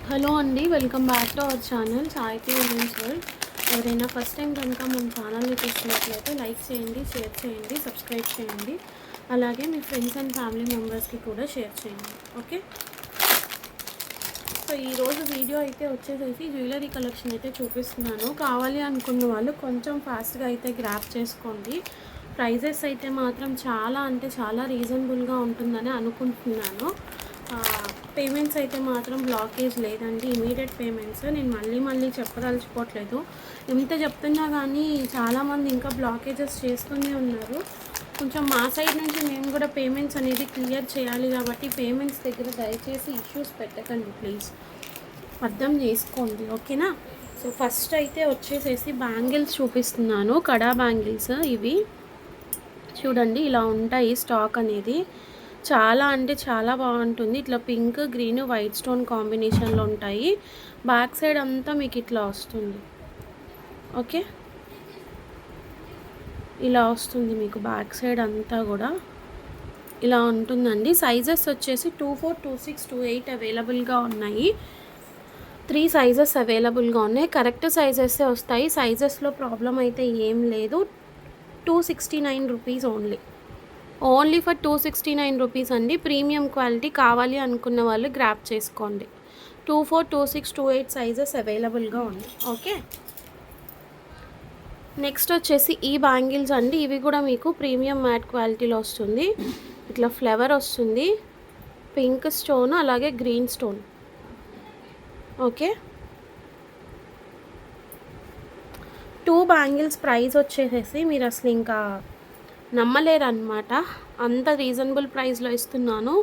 Hello అండి, welcome back to our channel సాయికి women's world. ఎవరైనా ఫస్ట్ టైం కనుక మన ఛానల్ని చూస్తున్నట్లయితే లైక్ చేయండి, షేర్ చేయండి, సబ్స్క్రైబ్ చేయండి. అలాగే మీ ఫ్రెండ్స్ అండ్ ఫ్యామిలీ మెంబర్స్కి కూడా షేర్ చేయండి. ఓకే, సో ఈరోజు వీడియో అయితే వచ్చేసేసి జ్యువెలరీ కలెక్షన్ అయితే చూపిస్తున్నాను. కావాలి అనుకున్న వాళ్ళు కొంచెం ఫాస్ట్గా అయితే గ్రాప్ చేసుకోండి. ప్రైజెస్ అయితే మాత్రం చాలా అంటే చాలా రీజనబుల్గా ఉంటుందని అనుకుంటున్నాను. పేమెంట్స్ అయితే మాత్రం బ్లాకేజ్ లేదండి, ఇమీడియట్ పేమెంట్స్. నేను మళ్ళీ చెప్పదలుచుకోవట్లేదు. ఎంత చెప్తున్నా కానీ చాలామంది ఇంకా బ్లాకేజెస్ చేస్తూనే ఉన్నారు. కొంచెం మా సైడ్ నుంచి మేము కూడా పేమెంట్స్ అనేది క్లియర్ చేయాలి కాబట్టి పేమెంట్స్ దగ్గర దయచేసి ఇష్యూస్ పెట్టకండి ప్లీజ్, అర్థం చేసుకోండి. ఓకేనా? సో ఫస్ట్ అయితే వచ్చేసేసి బ్యాంగిల్స్ చూపిస్తున్నాను. కడా బ్యాంగిల్స్ ఇవి చూడండి, ఇలా ఉంటాయి. స్టాక్ అనేది చాలా అంటే చాలా బాగుంటుంది. ఇట్లా పింక్, గ్రీన్, వైట్ స్టోన్ కాంబినేషన్లో ఉంటాయి. బ్యాక్ సైడ్ అంతా మీకు ఇట్లా వస్తుంది. ఓకే, ఇలా వస్తుంది మీకు బ్యాక్ సైడ్ అంతా కూడా ఇలా ఉంటుందండి. సైజెస్ వచ్చేసి 24, 26, 28 అవైలబుల్గా ఉన్నాయి. 3 సైజెస్ అవైలబుల్గా ఉన్నాయి. కరెక్ట్ సైజెస్ వస్తాయి. సైజెస్లో ప్రాబ్లం అయితే ఏం లేదు. 269 రూపీస్ ఓన్లీ ఫర్ 269 రూపీస్ అండి. Premium quality. కావాలి అనుకున్న వాళ్ళు గ్రాప్ చేసుకోండి. 24, 26, 28 సైజెస్ అవైలబుల్గా ఉంది. ఓకే, నెక్స్ట్ వచ్చేసి ఈ బ్యాంగిల్స్ అండి. ఇవి కూడా మీకు ప్రీమియం మ్యాట్ క్వాలిటీలో వస్తుంది. ఇట్లా ఫ్లవర్ వస్తుంది, పింక్ స్టోన్ అలాగే green stone. Okay, 2 bangles price వచ్చేసేసి మీరు అసలు ఇంకా నమ్మలేరు అనమాట. అంత రీజనబుల్ ప్రైస్లో ఇస్తున్నాను.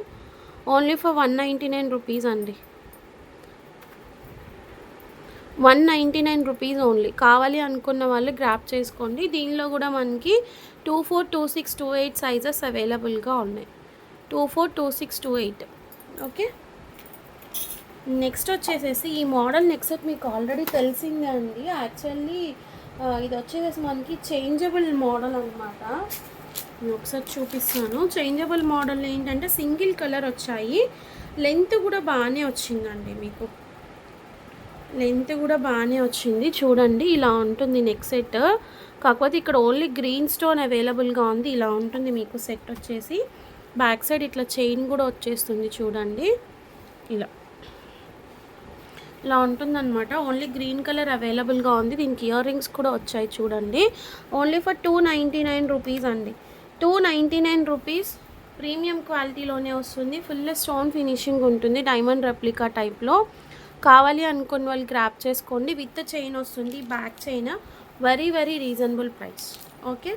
ఓన్లీ ఫర్ 199 రూపీస్ అండి. 199 రూపీస్ ఓన్లీ. కావాలి అనుకున్న వాళ్ళు గ్రాప్ చేసుకోండి. దీనిలో కూడా మనకి 24, 26, 28 సైజెస్ అవైలబుల్గా ఉన్నాయి. 24, 26, 28. ఓకే, నెక్స్ట్ వచ్చేసేసి ఈ మోడల్ నెక్స్ట్ మీకు ఆల్రెడీ తెలిసిందే అండి. యాక్చువల్లీ ఇది వచ్చేసి మనకి చేంజబుల్ మోడల్ అనమాట. నేను ఒకసారి చూపిస్తాను. చేంజబుల్ మోడల్ ఏంటంటే సింగిల్ కలర్ వచ్చాయి. లెంత్ కూడా బాగానే వచ్చిందండి. మీకు లెంత్ కూడా బాగానే వచ్చింది. చూడండి, ఇలా ఉంటుంది నెక్ సెట్. కాకపోతే ఇక్కడ ఓన్లీ గ్రీన్ స్టోన్ అవైలబుల్గా ఉంది. ఇలా ఉంటుంది మీకు సెట్ వచ్చేసి. బ్యాక్ సైడ్ ఇట్లా చైన్ కూడా వచ్చేస్తుంది. చూడండి, ఇలా ఉంటుందన్నమాట. ఓన్లీ గ్రీన్ కలర్ అవైలబుల్గా ఉంది. దీనికి ఇయర్ రింగ్స్ కూడా వచ్చాయి. చూడండి, ఓన్లీ ఫర్ 299 రూపీస్ అండి. 299 రూపీస్. ప్రీమియం క్వాలిటీలోనే వస్తుంది. ఫుల్ స్టోన్ ఫినిషింగ్ ఉంటుంది, డైమండ్ రెప్లికా టైప్లో. కావాలి అనుకున్న వాళ్ళు గ్రాప్ చేసుకోండి. విత్ చైన్ వస్తుంది, back chain. Very reasonable price. Okay,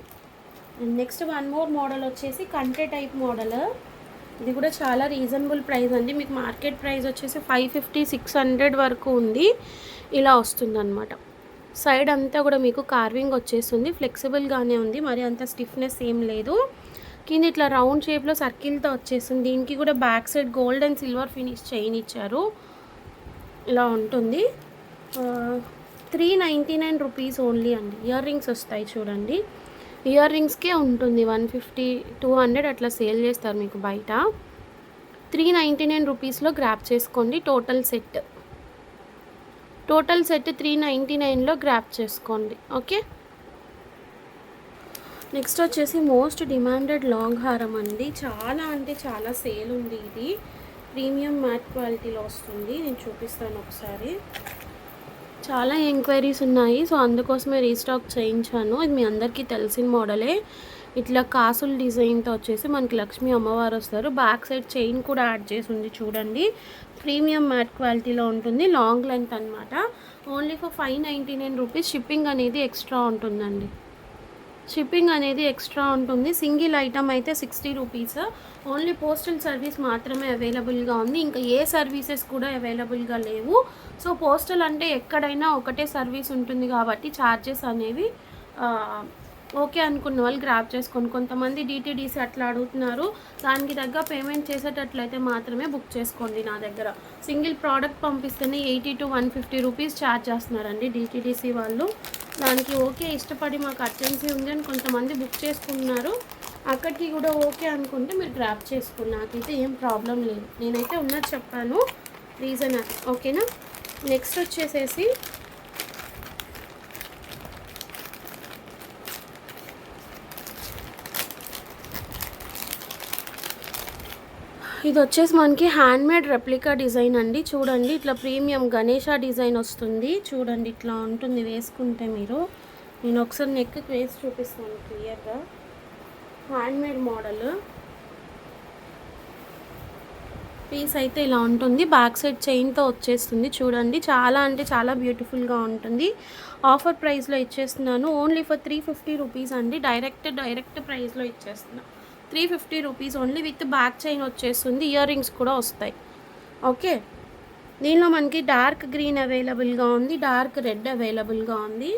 next one more model వచ్చేసి కంట్రీ టైప్ మోడల్. ఇది కూడా చాలా రీజనబుల్ ప్రైస్ అండి. మీకు మార్కెట్ ప్రైస్ వచ్చేసి 550, 600 వరకు ఉంది. ఇలా వస్తుందన్నమాట. సైడ్ అంతా కూడా మీకు కార్వింగ్ వచ్చేస్తుంది. ఫ్లెక్సిబుల్గానే ఉంది, మరి అంత స్టిఫ్నెస్ ఏం లేదు. కింద ఇట్లా రౌండ్ షేప్లో సర్కిల్తో వచ్చేస్తుంది. దీనికి కూడా back side gold and silver finish chain ఇచ్చారు. ఇలా ఉంటుంది. 399 రూపీస్ ఓన్లీ అండి. ఇయర్ రింగ్స్ వస్తాయి. చూడండి, ఇయర్ రింగ్స్కే ఉంటుంది 150, 200 అట్లా సేల్ చేస్తారు మీకు బయట. 399 రూపీస్లో గ్రాప్ చేసుకోండి. టోటల్ సెట్ 399లో గ్రాప్ చేసుకోండి. ఓకే, నెక్స్ట్ వచ్చేసి మోస్ట్ డిమాండెడ్ లాంగ్ హారం అండి. చాలా అంటే చాలా సేల్ ఉంది. ఇది ప్రీమియం మ్యాట్ క్వాలిటీలో వస్తుంది. నేను చూపిస్తాను ఒకసారి. చాలా ఎంక్వైరీస్ ఉన్నాయి, సో అందుకోసమే రీస్టాక్ చేయించాను. ఇది మీ అందరికీ తెలిసిన మోడలే. ఇట్లా కాసుల డిజైన్తో వచ్చేసి మనకి లక్ష్మీ అమ్మవారు వస్తారు. బ్యాక్ సైడ్ చైన్ కూడా యాడ్ చేసి ఉంది. చూడండి, ప్రీమియం మ్యాట్ క్వాలిటీలో ఉంటుంది. లాంగ్ లెంత్ అనమాట. Only for 599 rupees. షిప్పింగ్ అనేది ఎక్స్ట్రా ఉంటుందండి. సింగిల్ ఐటమ్ అయితే 60 రూపీస్. ఓన్లీ పోస్టల్ సర్వీస్ మాత్రమే అవైలబుల్గా ఉంది. ఇంకా ఏ సర్వీసెస్ కూడా అవైలబుల్గా లేవు. సో పోస్టల్ అంటే ఎక్కడైనా ఒకటే సర్వీస్ ఉంటుంది కాబట్టి ఛార్జెస్ అనేవి ఓకే అనుకున్న వాళ్ళు గ్రాప్ చేసుకోండి. కొంతమంది డిటీడీసీ అట్లా అడుగుతున్నారు. దానికి తగ్గ పేమెంట్ చేసేటట్లయితే మాత్రమే బుక్ చేసుకోండి. నా దగ్గర సింగిల్ ప్రోడక్ట్ పంపిస్తేనే 80 to 150 రూపీస్ ఛార్జ్ చేస్తున్నారండి డిటీడీసీ వాళ్ళు. దానికి ఓకే ఇష్టపడి మాకు అర్జెన్సీ ఉంది అని కొంతమంది బుక్ చేసుకుంటున్నారు. అక్కడికి కూడా ఓకే అనుకుంటే మీరు గ్రాప్ చేసుకోండి. నాకైతే ఏం ప్రాబ్లం లేదు. నేనైతే ఉన్నది చెప్పాను. రీజన్ అది. ఓకేనా. నెక్స్ట్ వచ్చేసేసి ఇది వచ్చేసి మనకి హ్యాండ్మేడ్ రెప్లికా డిజైన్ అండి. చూడండి ఇట్లా ప్రీమియం గణేష డిజైన్ వస్తుంది. చూడండి ఇట్లా ఉంటుంది వేసుకుంటే మీరు. నేను ఒకసారి నెక్కి వేసి చూపిస్తాను క్లియర్గా. హ్యాండ్మేడ్ మోడల్ పీస్ అయితే ఇలా ఉంటుంది. బ్యాక్ సైడ్ చైన్తో వచ్చేస్తుంది. చూడండి చాలా అంటే చాలా బ్యూటిఫుల్గా ఉంటుంది. ఆఫర్ ప్రైస్లో ఇచ్చేస్తున్నాను. ఓన్లీ ఫర్ 350 రూపీస్ అండి. డైరెక్ట్ ప్రైస్లో ఇచ్చేస్తున్నాను. 350 rupees only. With back chain వచ్చేస్తుంది. ఇయర్ రింగ్స్ కూడా వస్తాయి. ఓకే. దీనిలో మనకి డార్క్ గ్రీన్ అవైలబుల్గా ఉంది, డార్క్ రెడ్ అవైలబుల్గా ఉంది.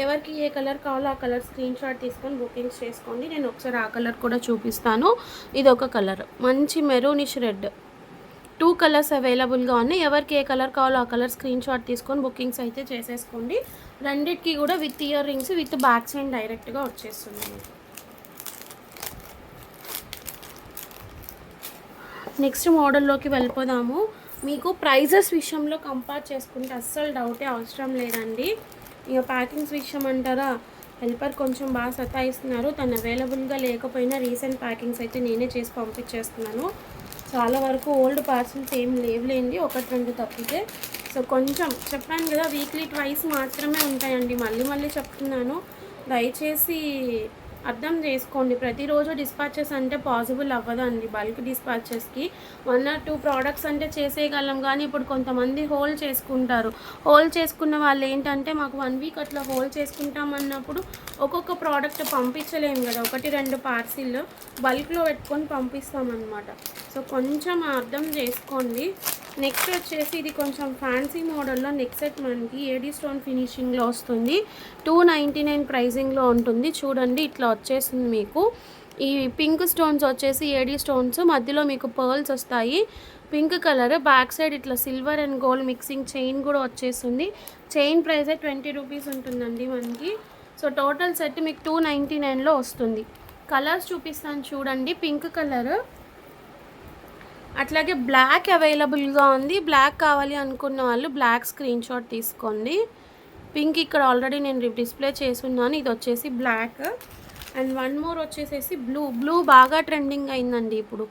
ఎవరికి ఏ కలర్ కావాలో ఆ కలర్ స్క్రీన్ షాట్ తీసుకొని బుకింగ్స్ చేసుకోండి. నేను ఒకసారి ఆ కలర్ కూడా చూపిస్తాను. ఇది ఒక కలర్ మంచి మెరూనిష్ రెడ్. 2 కలర్స్ అవైలబుల్గా ఉన్నాయి. ఎవరికి ఏ కలర్ కావాలో ఆ కలర్ స్క్రీన్ షాట్ తీసుకొని బుకింగ్స్ అయితే చేసేసుకోండి. రెండిటికి కూడా with ear rings with back side డైరెక్ట్గా వచ్చేస్తుంది. నెక్స్ట్ మోడల్లోకి వెళ్ళిపోదాము. మీకు ప్రైజెస్ విషయంలో కంపేర్ చేసుకుంటే అస్సలు డౌటే అవసరం లేదండి. ఇక ప్యాకింగ్స్ విషయం అంటారా, హెల్పర్ కొంచెం బాగా సతాయిస్తున్నారు. తను అవైలబుల్గా లేకపోయినా రీసెంట్ ప్యాకింగ్స్ అయితే నేనే చేసి పంపించేస్తున్నాను. చాలా వరకు ఓల్డ్ పార్సల్స్ ఏం లేవులేండి, 1-2 తప్పితే. సో కొంచెం చెప్పాను కదా, వీక్లీ ట్వైస్ మాత్రమే ఉంటాయండి. మళ్ళీ చెప్తున్నాను, దయచేసి అర్థం చేసుకోండి. ప్రతిరోజు డిస్పాచెస్ అంటే పాసిబుల్ అవ్వదండి. బల్క్ డిస్పాచెస్కి 1 or 2 ప్రోడక్ట్స్ అంటే చేసేయగలం. కానీ ఇప్పుడు కొంతమంది హోల్డ్ చేసుకుంటారు. హోల్డ్ చేసుకున్న వాళ్ళు ఏంటంటే మాకు 1 వీక్ అట్లా హోల్డ్ చేసుకుంటామన్నప్పుడు ఒక్కొక్క ప్రోడక్ట్ పంపించలేము కదా, 1-2 పార్సిల్ బల్క్లో పెట్టుకొని పంపిస్తామన్నమాట. సో కొంచెం అర్థం చేసుకోండి. నెక్స్ట్ వచ్చేసి ఇది కొంచెం ఫ్యాన్సీ మోడల్లో నెక్ సెట్ మనకి ఏడీ స్టోన్ ఫినిషింగ్లో వస్తుంది. 299 ప్రైజింగ్లో ఉంటుంది. చూడండి ఇట్లా వచ్చేసింది మీకు. ఈ పింక్ స్టోన్స్ వచ్చేసి ఏడీ స్టోన్స్, మధ్యలో మీకు పర్ల్స్ వస్తాయి. పింక్ కలర్, బ్యాక్ సైడ్ ఇట్లా silver and gold mixing chain కూడా వచ్చేస్తుంది. చైన్ ప్రైస్ 20 రూపీస్ ఉంటుందండి మనకి. సో టోటల్ సెట్ మీకు 299లో వస్తుంది. కలర్స్ చూపిస్తాను చూడండి. పింక్ కలర్, అట్లాగే బ్లాక్ అవైలబుల్గా ఉంది. బ్లాక్ కావాలి అనుకున్న వాళ్ళు బ్లాక్ స్క్రీన్ షాట్ తీసుకోండి. పింక్ ఇక్కడ ఆల్రెడీ నేను డిస్ప్లే చేసున్నాను. ఇది వచ్చేసి బ్లాక్. అండ్ 1 మోర్ వచ్చేసేసి బ్లూ బాగా ట్రెండింగ్ అయిందండి ఇప్పుడు.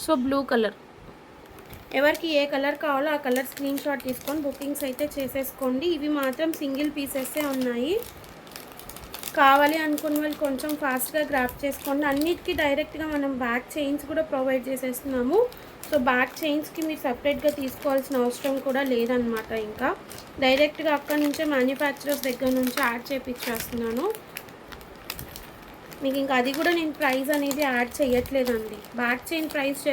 సో బ్లూ కలర్, ఎవరికి ఏ కలర్ కావాలో ఆ కలర్ స్క్రీన్ షాట్ తీసుకొని బుకింగ్స్ అయితే చేసేసుకోండి. ఇవి మాత్రం సింగిల్ పీసెస్సే ఉన్నాయి. కావాలి అనుకున్న వాళ్ళు కొంచెం ఫాస్ట్గా గ్రాప్ చేసుకోండి. అన్నిటికీ డైరెక్ట్గా మనం బ్యాక్ చైన్స్ కూడా ప్రొవైడ్ చేసేస్తున్నాము. సో బ్యాక్ చైన్స్కి మీరు సపరేట్గా తీసుకోవాల్సిన అవసరం కూడా లేదనమాట. ఇంకా డైరెక్ట్గా అక్కడి నుంచే మ్యానుఫ్యాక్చరర్స్ దగ్గర నుంచి యాడ్ చేయించేస్తున్నాను మీకు. ఇంకా అది కూడా నేను ప్రైస్ అనేది యాడ్ చేయట్లేదండి. బ్యాక్ చైన్ ప్రైస్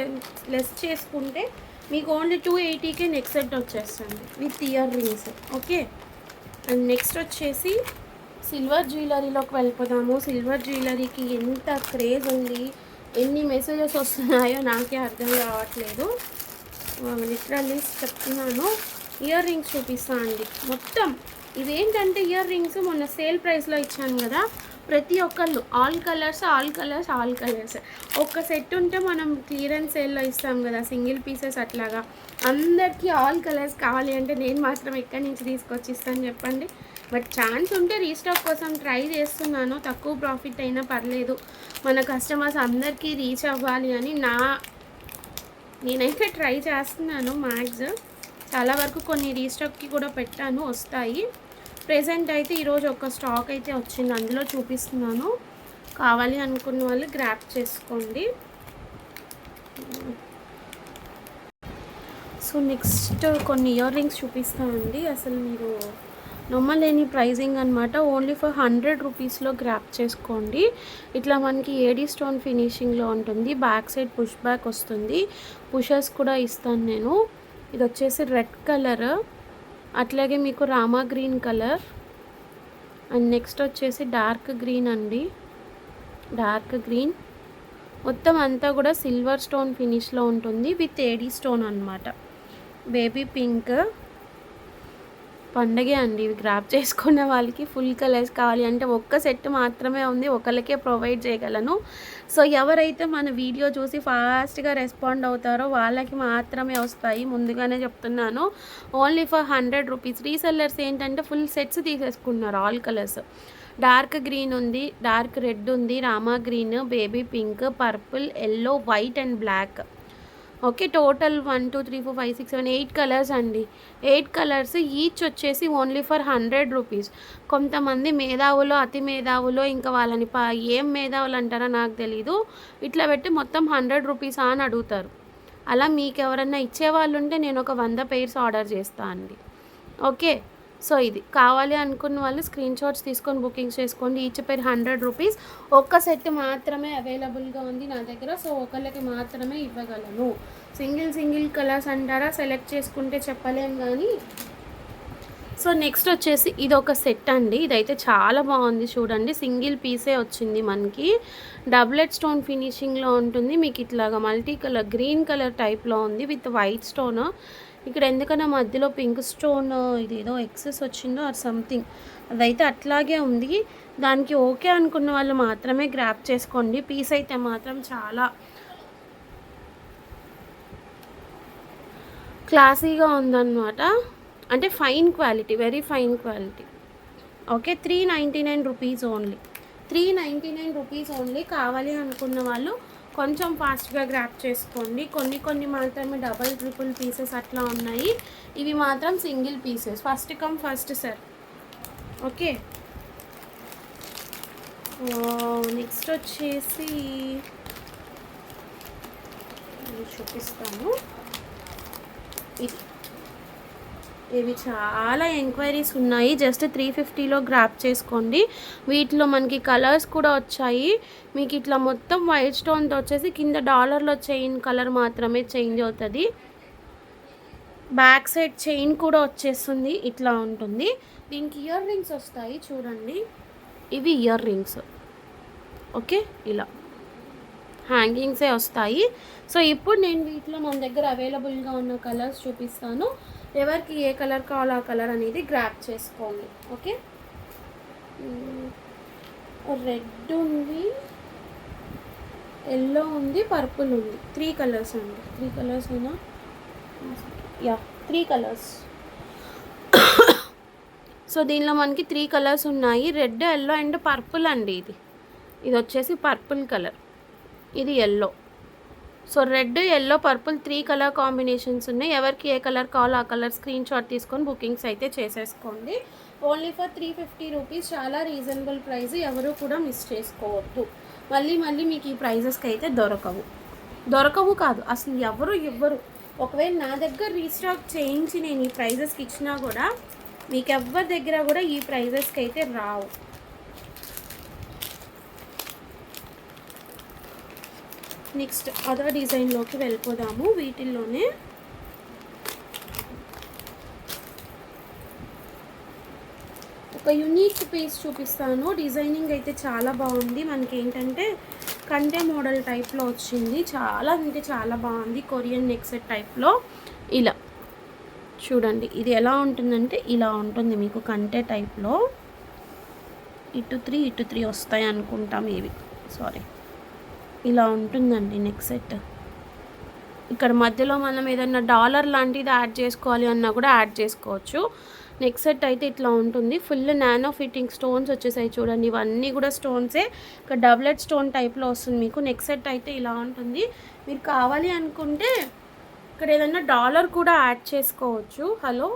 లెస్ చేసుకుంటే మీకు ఓన్లీ 280కే నెక్ సెట్ వచ్చేస్తుంది with ear rings. Okay. And next వచ్చేసి సిల్వర్ జ్యువెలరీలోకి వెళ్ళిపోదాము. సిల్వర్ జ్యువెలరీకి ఎంత క్రేజ్ ఉంది, ఎన్ని మెసేజెస్ వస్తున్నాయో నాకే అర్థం కావట్లేదు. లిటరల్లీ చెప్తున్నాను. ఇయర్ రింగ్స్ చూపిస్తాను అండి మొత్తం. ఇదేంటంటే ఇయర్ రింగ్స్ మొన్న సేల్ ప్రైస్లో ఇచ్చాను కదా, ప్రతి ఒక్కళ్ళు ఆల్ కలర్స్ ఒక్క సెట్ ఉంటే మనం క్లియరెన్స్ సేల్లో ఇస్తాం కదా సింగిల్ పీసెస్, అట్లాగా అందరికీ ఆల్ కలర్స్ కావాలి అంటే నేను మాత్రం ఎక్కడి నుంచి తీసుకొచ్చి ఇస్తాను చెప్పండి. బట్ ఛాన్స్ ఉంటే రీస్టాక్ కోసం ట్రై చేస్తున్నాను. తక్కువ ప్రాఫిట్ అయినా పర్లేదు, మన కస్టమర్స్ అందరికీ రీచ్ అవ్వాలి అని నేనైతే ట్రై చేస్తున్నాను మ్యాక్స్. చాలా వరకు కొన్ని రీస్టాక్కి కూడా పెట్టాను, వస్తాయి. ప్రెజెంట్ అయితే ఈరోజు ఒక స్టాక్ అయితే వచ్చింది, అందులో చూపిస్తున్నాను. కావాలి అనుకున్న వాళ్ళు గ్రాప్ చేసుకోండి. సో నెక్స్ట్ కొన్ని ఇయర్ రింగ్స్ చూపిస్తానండి. అసలు మీరు నమ్మలేని ప్రైజింగ్ అనమాట. ఓన్లీ ఫర్ 100 రూపీస్లో గ్రాప్ చేసుకోండి. ఇట్లా మనకి ఏడీ స్టోన్ ఫినిషింగ్లో ఉంటుంది. బ్యాక్ సైడ్ పుష్ బ్యాక్ వస్తుంది. పుషర్స్ కూడా ఇస్తాను నేను. ఇది వచ్చేసి రెడ్ కలర్, అట్లాగే మీకు Rama green colour. And next వచ్చేసి డార్క్ గ్రీన్ అండి. డార్క్ గ్రీన్ మొత్తం అంతా కూడా సిల్వర్ స్టోన్ ఫినిష్లో ఉంటుంది విత్ ఏడీ స్టోన్ అనమాట. బేబీ పింక్, పండగే అండి. ఇవి గ్రాప్ చేసుకున్న వాళ్ళకి ఫుల్ కలర్స్ కావాలి అంటే ఒక్క సెట్ మాత్రమే ఉంది. ఒకళ్ళకే ప్రొవైడ్ చేయగలను. సో ఎవరైతే మన వీడియో చూసి ఫాస్ట్‌గా రెస్పాండ్ అవుతారో వాళ్ళకి మాత్రమే వస్తాయి. ముందుగానే చెప్తున్నాను. Only for ₹100. రీసెల్లర్స్ ఏంటంటే ఫుల్ సెట్స్ తీసేసుకున్నారు ఆల్ కలర్స్. డార్క్ గ్రీన్ ఉంది, డార్క్ రెడ్ ఉంది, Rama green, baby pink, purple, yellow, white and black. Okay. Total 1, 2, 3, 4, 5, 6, 7, 8 colours అండి. 8 కలర్స్ ఈచ్ వచ్చేసి ఓన్లీ ఫర్ ₹100. కొంతమంది మేధావులో, అతి మేధావులో ఇంకా వాళ్ళని ఏం మేధావులు అంటారో నాకు తెలీదు. ఇట్లా పెట్టి మొత్తం ₹100 అని అడుగుతారు. అలా మీకు ఎవరన్నా ఇచ్చేవాళ్ళు ఉంటే నేను ఒక 100 పెయిర్స్ ఆర్డర్ చేస్తా అండి. ఓకే. సో ఇది కావాలి అనుకున్న వాళ్ళు స్క్రీన్ షాట్స్ తీసుకొని బుకింగ్స్ చేసుకోండి. ఈచ్ పేర్ ₹100. ఒక్క సెట్ మాత్రమే అవైలబుల్గా ఉంది నా దగ్గర. సో ఒకళ్ళకి మాత్రమే ఇవ్వగలను. సింగిల్ కలర్స్ అంటారా, సెలెక్ట్ చేసుకుంటే చెప్పలేం కానీ. సో నెక్స్ట్ వచ్చేసి ఇది ఒక సెట్ అండి. ఇదైతే చాలా బాగుంది చూడండి. సింగిల్ పీసే వచ్చింది మనకి. డబులెట్ స్టోన్ ఫినిషింగ్లో ఉంటుంది. మీకు ఇట్లాగా మల్టీ కలర్ గ్రీన్ కలర్ టైప్లో ఉంది విత్ వైట్ స్టోన్. ఇక్కడ ఎందుకన్నా మధ్యలో పింక్ స్టోన్ ఇదేదో ఎక్సెస్ వచ్చిందో ఆర్ సంథింగ్ అదైతే అట్లాగే ఉంది. దానికి ఓకే అనుకున్న వాళ్ళు మాత్రమే గ్రాప్ చేసుకోండి. పీస్ అయితే మాత్రం చాలా క్లాసీగా ఉందన్నమాట. అంటే fine quality, very fine quality. Okay. ₹399 only. ₹399 only. కావాలి అనుకున్న వాళ్ళు కొంచెం ఫాస్ట్గా గ్రాప్ చేసుకోండి. కొన్ని మాత్రమే డబల్ ట్రిపుల్ పీసెస్ అట్లా ఉన్నాయి. ఇవి మాత్రం single pieces. First come first sir. Okay. Next వచ్చేసి చూపిస్తాను. ఇవి చాలా ఎంక్వైరీస్ ఉన్నాయి. జస్ట్ 350లో గ్రాప్ చేసుకోండి. వీటిలో మనకి కలర్స్ కూడా వచ్చాయి. మీకు ఇట్లా మొత్తం వైట్ స్టోన్తో వచ్చేసి కింద డాలర్లో చైన్ కలర్ మాత్రమే చేంజ్ అవుతుంది. బ్యాక్ సైడ్ చైన్ కూడా వచ్చేస్తుంది. ఇట్లా ఉంటుంది. దీనికి ఇయర్ రింగ్స్ వస్తాయి చూడండి. ఇవి ఇయర్ రింగ్స్. ఓకే. ఇలా హ్యాంగింగ్సే వస్తాయి. సో ఇప్పుడు నేను వీటిలో మన దగ్గర అవైలబుల్గా ఉన్న కలర్స్ చూపిస్తాను. ఎవరికి ఏ కలర్ కావాలో ఆ కలర్ అనేది గ్రాప్ చేసుకోండి. ఓకే. రెడ్ ఉంది, ఎల్లో ఉంది, పర్పుల్ ఉంది. 3 కలర్స్ అండి. 3 కలర్స్ అయినా యా 3 కలర్స్. సో దీనిలో మనకి 3 కలర్స్ ఉన్నాయి. రెడ్, ఎల్లో అండ్ పర్పుల్ అండి. ఇది వచ్చేసి పర్పుల్ కలర్, ఇది yellow. So red, yellow, purple 3 colour combinations ఉన్నాయి. ఎవరికి ఏ కలర్ కావాలో ఆ కలర్ స్క్రీన్ షాట్ తీసుకొని బుకింగ్స్ అయితే చేసేసుకోండి. Only for ₹350. చాలా రీజనబుల్ ప్రైస్. ఎవరు కూడా మిస్ చేసుకోవద్దు. మళ్ళీ మీకు ఈ ప్రైజెస్కి అయితే దొరకవు కాదు అసలు ఎవరు ఇవ్వరు. ఒకవేళ నా దగ్గర రీస్టాక్ చేయించి నేను ఈ ప్రైజెస్కి ఇచ్చినా కూడా మీకు ఎవరి దగ్గర కూడా ఈ ప్రైజెస్కి అయితే రావు. నెక్స్ట్ అదర్ డిజైన్లోకి వెళ్ళిపోదాము. వీటిల్లోనే ఒక యూనిక్ పీస్ చూపిస్తాను. డిజైనింగ్ అయితే చాలా బాగుంది. మనకి ఏంటంటే కంటే మోడల్ టైప్లో వచ్చింది. చాలా అంటే చాలా బాగుంది. కొరియన్ నెక్ సెట్ టైప్లో ఇలా చూడండి. ఇది ఎలా ఉంటుందంటే ఇలా ఉంటుంది. మీకు కంటే టైప్లో ఇటు 3 వస్తాయి అనుకుంటాం. ఇవి సారీ ఇలా ఉంటుందండి నెక్ సెట్. ఇక్కడ మధ్యలో మనం ఏదైనా డాలర్ లాంటిది యాడ్ చేసుకోవాలి అన్నా కూడా యాడ్ చేసుకోవచ్చు. నెక్ సెట్ అయితే ఇట్లా ఉంటుంది. ఫుల్ నానో ఫిట్టింగ్ స్టోన్స్ వచ్చేసాయి చూడండి. ఇవన్నీ కూడా స్టోన్సే. ఇక్కడ డబులెట్ స్టోన్ టైప్లో వస్తుంది మీకు. నెక్ సెట్ అయితే ఇలా ఉంటుంది. మీరు కావాలి అనుకుంటే ఇక్కడ ఏదైనా డాలర్ కూడా యాడ్ చేసుకోవచ్చు. హలో,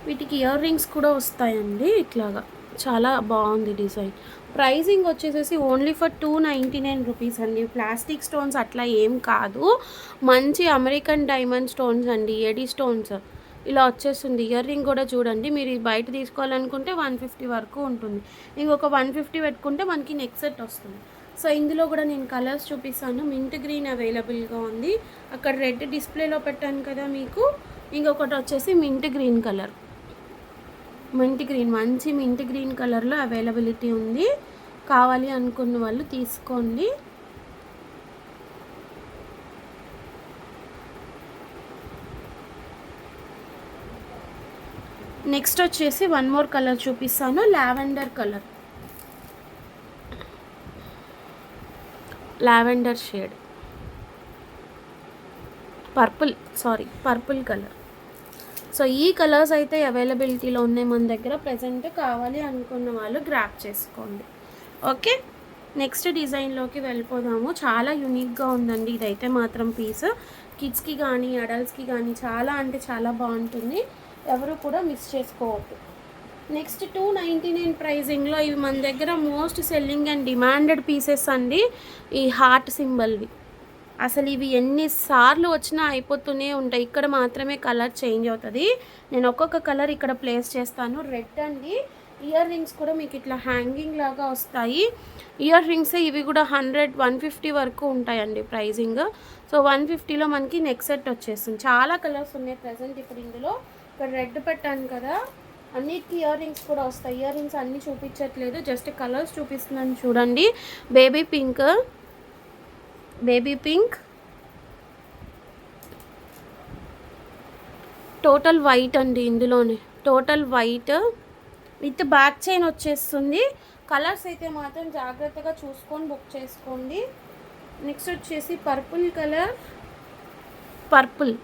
వీటికి ఇయర్ రింగ్స్ కూడా వస్తాయండి. ఇట్లాగా చాలా బాగుంది డిజైన్. ప్రైజింగ్ వచ్చేసేసి ఓన్లీ ఫర్ ₹299 అండి. ప్లాస్టిక్ స్టోన్స్ అట్లా ఏం కాదు. మంచి అమెరికన్ డైమండ్ స్టోన్స్ అండి. ఎడీ స్టోన్స్ ఇలా వచ్చేస్తుంది. ఇయర్ రింగ్ కూడా చూడండి. మీరు బయట తీసుకోవాలనుకుంటే 150 వరకు ఉంటుంది. ఇంకొక 150 పెట్టుకుంటే మనకి నెక్ సెట్ వస్తుంది. సో ఇందులో కూడా నేను కలర్స్ చూపిస్తాను. మింట్ గ్రీన్ అవైలబుల్గా ఉంది. అక్కడ రెడ్ డిస్ప్లేలో పెట్టాను కదా మీకు. ఇంకొకటి వచ్చేసి మింట్ గ్రీన్ కలర్. మంచి మింట్ గ్రీన్ కలర్లో అవైలబిలిటీ ఉంది. కావాలి అనుకున్న వాళ్ళు తీసుకోండి. నెక్స్ట్ వచ్చేసి వన్ మోర్ కలర్ చూపిస్తాను, lavender colour, lavender shade, purple colour. So ఈ కలర్స్ అయితే అవైలబిలిటీలో ఉన్నాయి మన దగ్గర. ప్రజెంట్ కావాలి అనుకున్న వాళ్ళు గ్రాప్ చేసుకోండి. ఓకే, నెక్స్ట్ డిజైన్లోకి వెళ్ళిపోదాము. చాలా యూనిక్గా ఉందండి ఇదైతే మాత్రం పీస్. కిడ్స్కి కానీ అడల్ట్స్కి కానీ చాలా అంటే చాలా బాగుంటుంది, ఎవరు కూడా మిస్ చేసుకోవద్దు. నెక్స్ట్ 299 ప్రైజింగ్లో ఇవి మన దగ్గర most selling and demanded pieces అండి. ఈ హార్ట్ సింబల్వి అసలు ఇవి ఎన్నిసార్లు వచ్చినా అయిపోతూనే ఉంటాయి. ఇక్కడ మాత్రమే కలర్ చేంజ్ అవుతుంది. నేను ఒక్కొక్క కలర్ ఇక్కడ ప్లేస్ చేస్తాను. రెడ్ అండి. ఇయర్ రింగ్స్ కూడా మీకు ఇట్లా హ్యాంగింగ్ లాగా వస్తాయి. ఇయర్ రింగ్స్ ఇవి కూడా 100-150 వరకు ఉంటాయండి ప్రైజింగ్. సో 150లో మనకి నెక్ సెట్ వచ్చేస్తుంది. చాలా కలర్స్ ఉన్నాయి ప్రజెంట్ ఇప్పుడు ఇందులో. ఇక్కడ రెడ్ పెట్టాను కదా, అన్నిటికీ ఇయర్ రింగ్స్ కూడా వస్తాయి. ఇయర్ రింగ్స్ అన్నీ చూపించట్లేదు, జస్ట్ కలర్స్ చూపిస్తున్నాను చూడండి. బేబీ పింక్, టోటల్ వైట్ అండి. ఇందులోనే total white with back chain వచ్చేస్తుంది. కలర్స్ అయితే మాత్రం జాగ్రత్తగా చూసుకొని బుక్ చేసుకోండి. నెక్స్ట్ వచ్చేసి purple colour, purple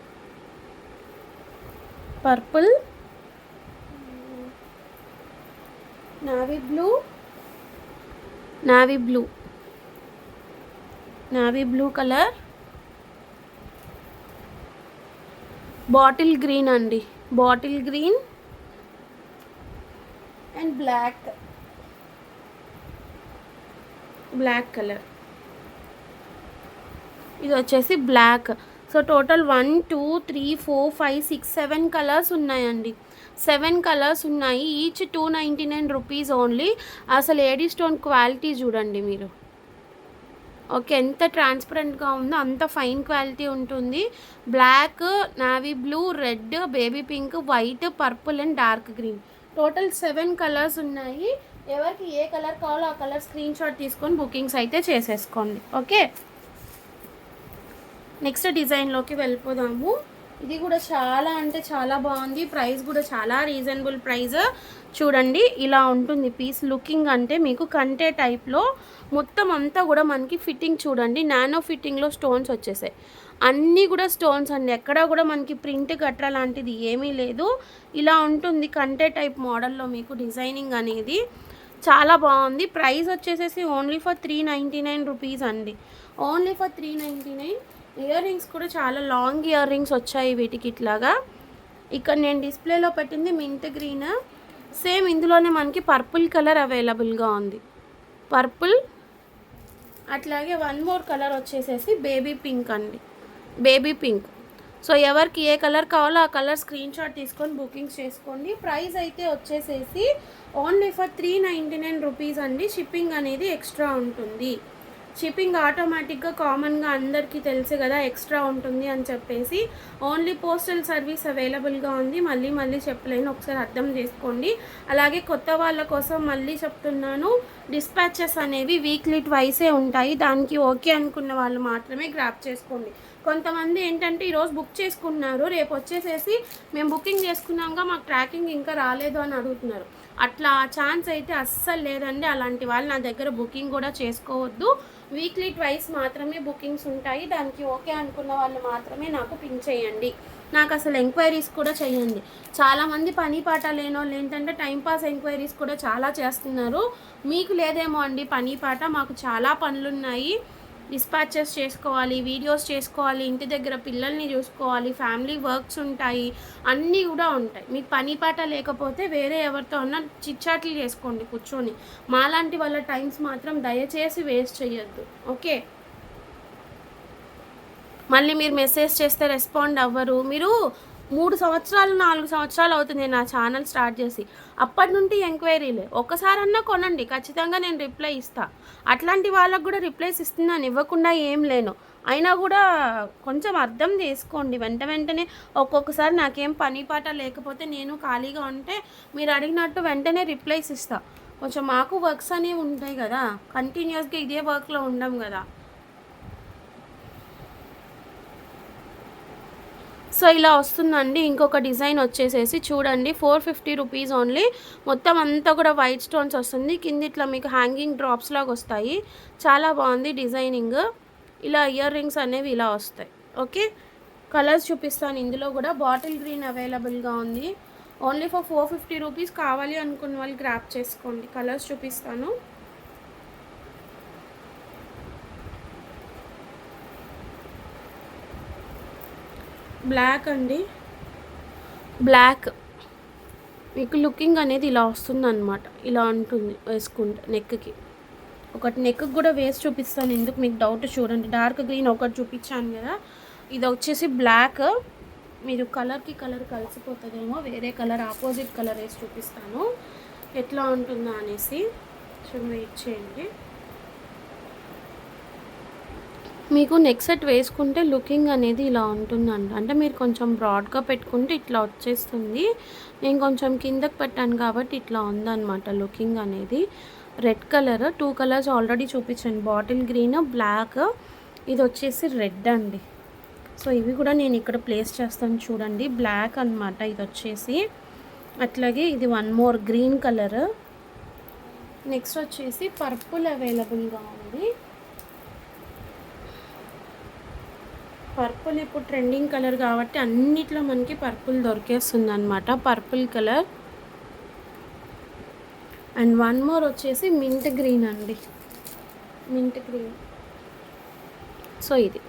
navy blue colour, bottle green అండి, bottle green and black colour. ఇది వచ్చేసి బ్లాక్. సో టోటల్ 1 2 3 4 5 6 7 కలర్స్ ఉన్నాయండి. 7 కలర్స్ ఉన్నాయి. Each 299 rupees only. అసలు ఏడీ స్టోన్ క్వాలిటీ చూడండి మీరు. ఓకే, ఎంత ట్రాన్స్పరెంట్గా ఉందో అంత ఫైన్ క్వాలిటీ ఉంటుంది. Black, navy blue, red, baby pink, white, purple and dark green. Total 7 colours ఉన్నాయి. ఎవరికి ఏ కలర్ కావాలో ఆ కలర్ స్క్రీన్ షాట్ తీసుకొని బుకింగ్స్ అయితే చేసేసుకోండి. ఓకే, నెక్స్ట్ డిజైన్లోకి వెళ్ళిపోదాము. ఇది కూడా చాలా అంటే చాలా బాగుంది. ప్రైస్ కూడా చాలా రీజనబుల్ ప్రైస్. చూడండి ఇలా ఉంటుంది పీస్. లుకింగ్ అంటే మీకు కంటే టైప్లో మొత్తం అంతా కూడా మనకి ఫిట్టింగ్ చూడండి. నానో ఫిట్టింగ్లో స్టోన్స్ వచ్చేసాయి. అన్నీ కూడా స్టోన్స్ అండి. ఎక్కడా కూడా మనకి ప్రింట్ గట్రా లాంటిది ఏమీ లేదు. ఇలా ఉంటుంది కంటే టైప్ మోడల్లో మీకు డిజైనింగ్ అనేది. చాలా బాగుంది. ప్రైస్ వచ్చేసేసి ఓన్లీ ఫర్ 399 రూపీస్ అండి. Only for 399. ఇయర్ రింగ్స్ కూడా చాలా లాంగ్ ఇయర్ రింగ్స్ వచ్చాయి వీటికి ఇట్లాగా. ఇక్కడ నేను డిస్ప్లేలో పెట్టింది మింట్ గ్రీన్. సేమ్ ఇందులోనే మనకి పర్పుల్ కలర్ అవైలబుల్గా ఉంది. పర్పుల్, అట్లాగే వన్ మోర్ కలర్ వచ్చేసేసి బేబీ పింక్ అండి, బేబీ పింక్. సో ఎవరికి ఏ కలర్ కావాలో ఆ కలర్ స్క్రీన్ షాట్ తీసుకొని బుకింగ్స్ చేసుకోండి. ప్రైస్ అయితే వచ్చేసేసి ఓన్లీ ఫర్ 399 రూపీస్ అండి. షిప్పింగ్ అనేది ఎక్స్ట్రా ఉంటుంది. షిప్పింగ్ ఆటోమేటిక్గా కామన్గా అందరికీ తెలుసు కదా, ఎక్స్ట్రా ఉంటుంది అని చెప్పేసి. ఓన్లీ పోస్టల్ సర్వీస్ అవైలబుల్గా ఉంది. మళ్ళీ చెప్పలేను, ఒకసారి అర్థం చేసుకోండి. అలాగే కొత్త వాళ్ళ కోసం మళ్ళీ చెప్తున్నాను, డిస్పాచెస్ అనేవి వీక్లీ ట్వైసే ఉంటాయి. దానికి ఓకే అనుకున్న వాళ్ళు మాత్రమే గ్రాప్ చేసుకోండి. కొంతమంది ఏంటంటే ఈరోజు బుక్ చేసుకున్నారు, రేపు వచ్చేసేసి మేము బుకింగ్ చేసుకున్నాక మాకు ట్రాకింగ్ ఇంకా రాలేదు అని అడుగుతున్నారు. అట్లా ఛాన్స్ అయితే అస్సలు లేదండి. అలాంటి వాళ్ళు నా దగ్గర బుకింగ్ కూడా చేసుకోవద్దు. వీక్లీ ట్వైస్ మాత్రమే బుకింగ్స్ ఉంటాయి. దానికి ఓకే అనుకున్న వాళ్ళు మాత్రమే నాకు పింక్ చేయండి. నాకు అసలు ఎంక్వైరీస్ కూడా చేయండి. చాలామంది పని పాట లేనోళ్ళు ఏంటంటే టైంపాస్ ఎంక్వైరీస్ కూడా చాలా చేస్తున్నారు. మీకు లేదేమో అండి పని పాట. మాకు చాలా పనులున్నాయి. డిస్పాచెస్ చేసుకోవాలి, వీడియోస్ చేసుకోవాలి, ఇంటి దగ్గర పిల్లల్ని చూసుకోవాలి, ఫ్యామిలీ వర్క్స్ ఉంటాయి, అన్నీ కూడా ఉంటాయి. మీకు పని పాట లేకపోతే వేరే ఎవరితో అన్నా చిట్చాట్లు చేసుకోండి కూర్చొని. మాలాంటి వాళ్ళ టైమ్స్ మాత్రం దయచేసి వేస్ట్ చేయొద్దు. ఓకే, మళ్ళీ మీరు మెసేజ్ చేస్తే రెస్పాండ్ అవ్వరు. మీరు 3 సంవత్సరాలు 4 సంవత్సరాలు అవుతుంది నా ఛానల్ స్టార్ట్ చేసి. అప్పటి నుండి ఎంక్వైరీలే. ఒక్కసారన్నా కొనండి, ఖచ్చితంగా నేను రిప్లై ఇస్తాను. అట్లాంటి వాళ్ళకు కూడా రిప్లైస్ ఇస్తున్నాను, ఇవ్వకుండా ఏం లేను. అయినా కూడా కొంచెం అర్థం చేసుకోండి. వెంటనే ఒక్కొక్కసారి నాకేం పని పాట లేకపోతే నేను ఖాళీగా ఉంటే మీరు అడిగినట్టు వెంటనే రిప్లైస్ ఇస్తాను. కొంచెం మాకు వర్క్స్ అనేవి ఉంటాయి కదా, కంటిన్యూస్గా ఇదే వర్క్లో ఉండం కదా. సో ఇలా వస్తుందండి. ఇంకొక డిజైన్ వచ్చేసేసి చూడండి 450 రూపీస్ ఓన్లీ. మొత్తం అంతా కూడా వైట్ స్టోన్స్ వస్తుంది. కింద ఇట్లా మీకు హ్యాంగింగ్ డ్రాప్స్ లాగా వస్తాయి. చాలా బాగుంది డిజైనింగ్. ఇలా ఇయర్ రింగ్స్ అనేవి ఇలా వస్తాయి. ఓకే, కలర్స్ చూపిస్తాను. ఇందులో కూడా బాటిల్ గ్రీన్ అవైలబుల్గా ఉంది. Only for 450 rupees. కావాలి అనుకున్న వాళ్ళు గ్రాప్ చేసుకోండి. కలర్స్ చూపిస్తాను. బ్లాక్ అండి, బ్లాక్ మీకు లుకింగ్ అనేది ఇలా వస్తుందన్నమాట. ఇలా ఉంటుంది వేసుకుంటే నెక్కి. ఒకటి నెక్కి కూడా వేసి చూపిస్తాను, ఎందుకు మీకు డౌట్. చూడండి, డార్క్ గ్రీన్ ఒకటి చూపించాను కదా, ఇది వచ్చేసి బ్లాక్. మీరు కలర్కి కలర్ కలిసిపోతుందేమో, వేరే కలర్ ఆపోజిట్ కలర్ వేసి చూపిస్తాను ఎట్లా ఉంటుందా అనేసి. వెయిట్ చేయండి. మీకు నెక్ సెట్ వేసుకుంటే లుకింగ్ అనేది ఇలా ఉంటుందండి. అంటే మీరు కొంచెం బ్రాడ్గా పెట్టుకుంటే ఇట్లా వచ్చేస్తుంది. నేను కొంచెం కిందకి పెట్టాను కాబట్టి ఇట్లా ఉందన్నమాట లుకింగ్ అనేది. రెడ్ కలర్, 2 కలర్స్ ఆల్రెడీ చూపించాను, బాటిల్ గ్రీన్, బ్లాక్. ఇది వచ్చేసి రెడ్ అండి. సో ఇవి కూడా నేను ఇక్కడ ప్లేస్ చేస్తాను చూడండి. బ్లాక్ అనమాట ఇది వచ్చేసి. అట్లాగే ఇది one more green colour. Next వచ్చేసి పర్పుల్ అవైలబుల్గా ఉంది. పర్పుల్ ఇప్పుడు ట్రెండింగ్ కలర్ కాబట్టి అన్నిట్లో మనకి పర్పుల్ దొరికేస్తుంది అనమాట. Purple colour. And one more వచ్చేసి మింట్ గ్రీన్ అండి, మింట్ గ్రీన్. సో ఇది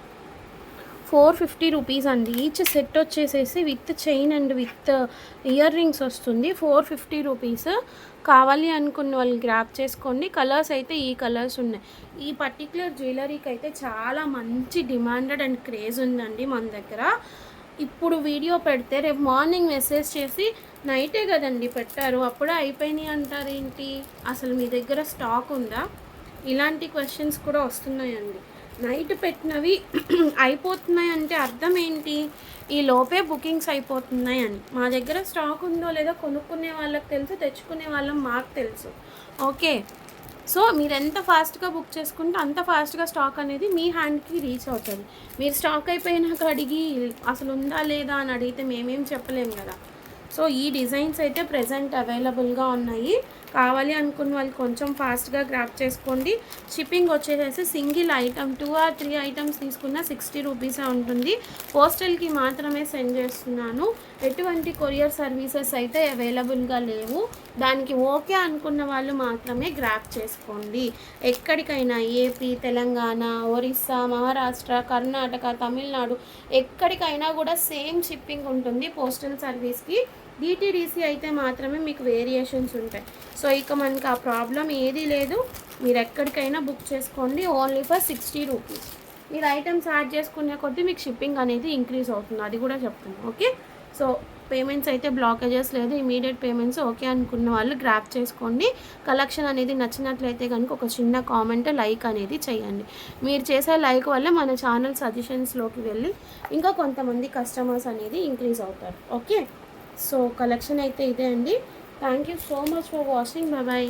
450 రూపీస్ అండి. ఈచ్ సెట్ వచ్చేసేసి with chain and with ear rings వస్తుంది. 450 రూపీస్. కావాలి అనుకున్న వాళ్ళు గ్రాప్ చేసుకోండి. కలర్స్ అయితే ఈ కలర్స్ ఉన్నాయి. ఈ పర్టిక్యులర్ జ్యువెలరీకి అయితే చాలా మంచి డిమాండెడ్ అండ్ క్రేజ్ ఉందండి మన దగ్గర. ఇప్పుడు వీడియో పెడితే రేపు మార్నింగ్ మెసేజ్ చేసి నైటే కదండి పెట్టారు, అప్పుడే అయిపోయినాయి అంటారేంటి, అసలు మీ దగ్గర స్టాక్ ఉందా, ఇలాంటి క్వశ్చన్స్ కూడా వస్తున్నాయండి. నైట్ పెట్టినవి అయిపోతున్నాయి అంటే అర్థం ఏంటి, ఈ లోపే బుకింగ్స్ అయిపోతున్నాయి అని. మా దగ్గర స్టాక్ ఉందో లేదో కొనుక్కునే వాళ్ళకి తెలుసు, తెచ్చుకునే వాళ్ళం మాకు తెలుసు. ఓకే, సో మీరు ఎంత ఫాస్ట్గా బుక్ చేసుకుంటే అంత ఫాస్ట్గా స్టాక్ అనేది మీ హ్యాండ్కి రీచ్ అవుతుంది. మీరు స్టాక్ అయిపోయినాక అడిగి అసలు ఉందా లేదా అని అడిగితే మేమేం చెప్పలేము కదా. సో ఈ డిజైన్స్ అయితే ప్రెజెంట్ అవైలబుల్గా ఉన్నాయి. కావాలి అనుకున్న వాళ్ళు కొంచెం ఫాస్ట్గా గ్రాప్ చేసుకోండి. షిప్పింగ్ వచ్చేసేసి సింగిల్ ఐటమ్ 2 or 3 ఐటమ్స్ తీసుకున్న 60 రూపీసే ఉంటుంది. పోస్టల్కి మాత్రమే సెండ్ చేస్తున్నాను. ఎటువంటి కొరియర్ సర్వీసెస్ అయితే అవైలబుల్గా లేవు. దానికి ఓకే అనుకున్న వాళ్ళు మాత్రమే గ్రాప్ చేసుకోండి. ఎక్కడికైనా ఏపీ, తెలంగాణ, ఒరిస్సా, మహారాష్ట్ర, కర్ణాటక, తమిళనాడు ఎక్కడికైనా కూడా సేమ్ షిప్పింగ్ ఉంటుంది పోస్టల్ సర్వీస్కి. డిటీడీసీ అయితే మాత్రమే మీకు వేరియేషన్స్ ఉంటాయి. సో ఇక మనకి ఆ ప్రాబ్లం ఏదీ లేదు. మీరు ఎక్కడికైనా బుక్ చేసుకోండి. Only for 60 rupees. మీరు ఐటమ్స్ యాడ్ చేసుకునే కొద్దీ మీకు షిప్పింగ్ అనేది ఇంక్రీజ్ అవుతుంది, అది కూడా చెప్తున్నాను. ఓకే, సో పేమెంట్స్ అయితే బ్లాకేజెస్ లేదు, ఇమీడియట్ పేమెంట్స్. ఓకే అనుకున్న వాళ్ళు గ్రాప్ చేసుకోండి. కలెక్షన్ అనేది నచ్చినట్లయితే కనుక ఒక చిన్న కామెంట్, లైక్ అనేది చేయండి. మీరు చేసే లైక్ వల్ల మన ఛానల్ సజెషన్స్లోకి వెళ్ళి ఇంకా కొంతమంది కస్టమర్స్ అనేది ఇంక్రీజ్ అవుతారు. ఓకే, సో కలెక్షన్ అయితే ఇదే అండి. Thank you so much for watching. Bye.